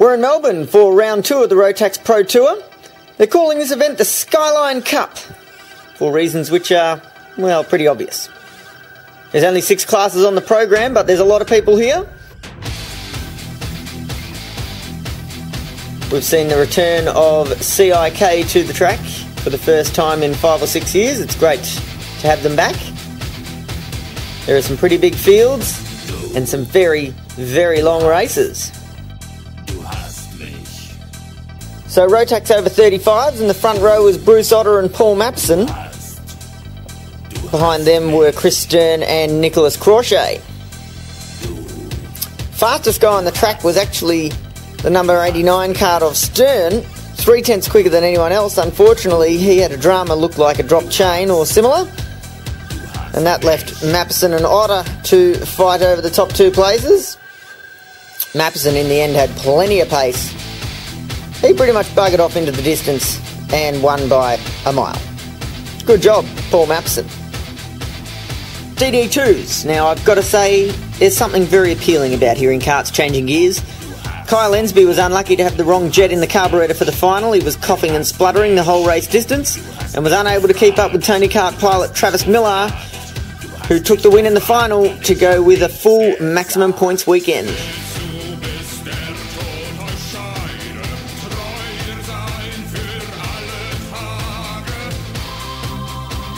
We're in Melbourne for round 2 of the Rotax Pro Tour. They're calling this event the Skyline Cup, for reasons which are, well, pretty obvious. There's only 6 classes on the program, but there's a lot of people here. We've seen the return of CIK to the track for the first time in 5 or 6 years. It's great to have them back. There are some pretty big fields and some very, very long races. So Rotax over 35s, in the front row was Bruce Otter and Paul Mapson. Behind them were Chris Stern and Nicholas Crochet. Fastest guy on the track was actually the number 89 card of Stern, 3/10 quicker than anyone else. Unfortunately, he had a drama look like a drop chain or similar, and that left Mapson and Otter to fight over the top 2 places. Mapson in the end had plenty of pace. He pretty much buggered off into the distance and won by a mile. Good job, Paul Mapson. DD2s. Now, I've got to say, there's something very appealing about hearing karts changing gears. Kyle Ensby was unlucky to have the wrong jet in the carburetor for the final. He was coughing and spluttering the whole race distance and was unable to keep up with Tony Kart pilot Travis Millar, who took the win in the final to go with a full maximum points weekend.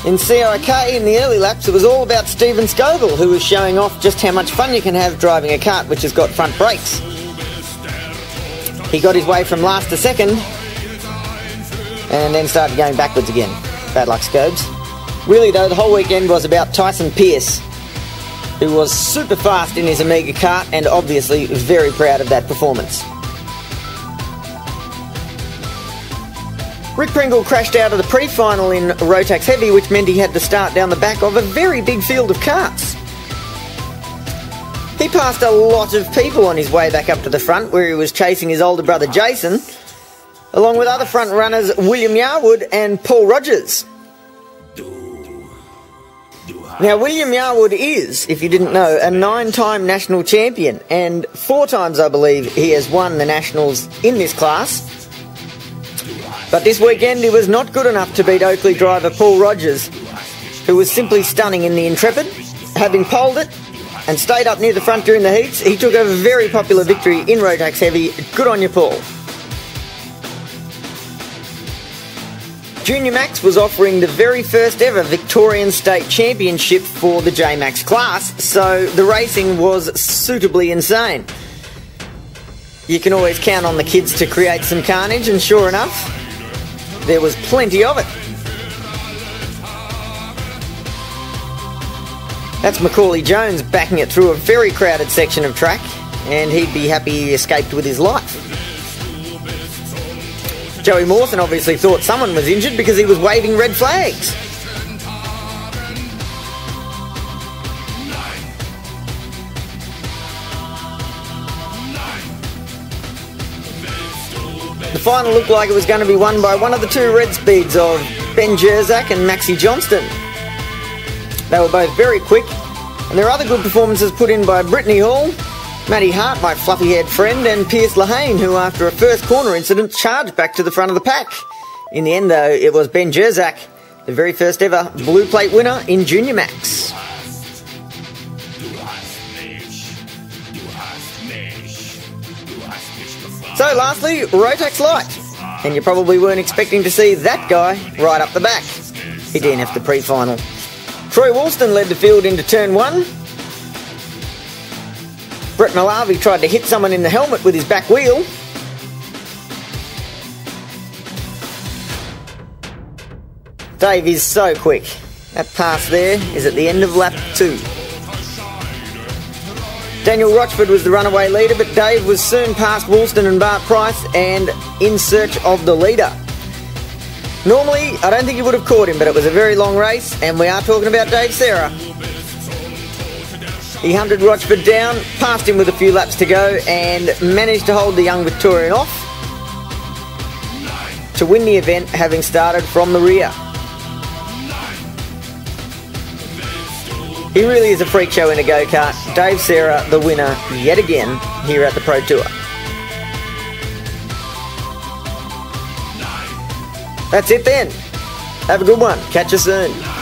In CIK, in the early laps, it was all about Stephen Scoble, who was showing off just how much fun you can have driving a kart which has got front brakes. He got his way from last to second, and then started going backwards again. Bad luck, Scobes. Really though, the whole weekend was about Tyson Pierce, who was super fast in his Amiga kart and obviously very proud of that performance. Rick Pringle crashed out of the pre-final in Rotax Heavy, which meant he had to start down the back of a very big field of karts. He passed a lot of people on his way back up to the front, where he was chasing his older brother Jason, along with other front runners William Yarwood and Paul Rogers. Now, William Yarwood is, if you didn't know, a 9-time national champion, and 4 times, I believe, he has won the nationals in this class. But this weekend he was not good enough to beat Oakley driver Paul Rogers, who was simply stunning in the Intrepid. Having poled it and stayed up near the front during the heats, he took a very popular victory in Rotax Heavy. Good on you, Paul. Junior Max was offering the very first ever Victorian State Championship for the J-Max class, so the racing was suitably insane. You can always count on the kids to create some carnage, and sure enough, there was plenty of it. That's Macaulay Jones backing it through a very crowded section of track, and he'd be happy he escaped with his life. Joey Mawson obviously thought someone was injured because he was waving red flags. The final looked like it was going to be won by one of the 2 red speeds of Ben Jerzak and Maxie Johnston. They were both very quick, and there are other good performances put in by Brittany Hall, Matty Hart, my fluffy-haired friend, and Pierce Lahane, who after a first corner incident charged back to the front of the pack. In the end though, it was Ben Jerzak, the very first ever blue plate winner in Junior Max. So lastly, Rotax Light, and you probably weren't expecting to see that guy right up the back. He didn't have the pre-final. Troy Woolston led the field into turn 1. Brett Malavi tried to hit someone in the helmet with his back wheel. Dave is so quick. That pass there is at the end of lap 2. Daniel Rochford was the runaway leader, but Dave was soon past Woolston and Bart Price and in search of the leader. Normally, I don't think he would have caught him, but it was a very long race, and we are talking about Dave Serra. He hunted Rochford down, passed him with a few laps to go, and managed to hold the young Victorian off to win the event, having started from the rear. He really is a freak show in a go-kart. Dave Serra, the winner yet again here at the Pro Tour. That's it then. Have a good one. Catch you soon.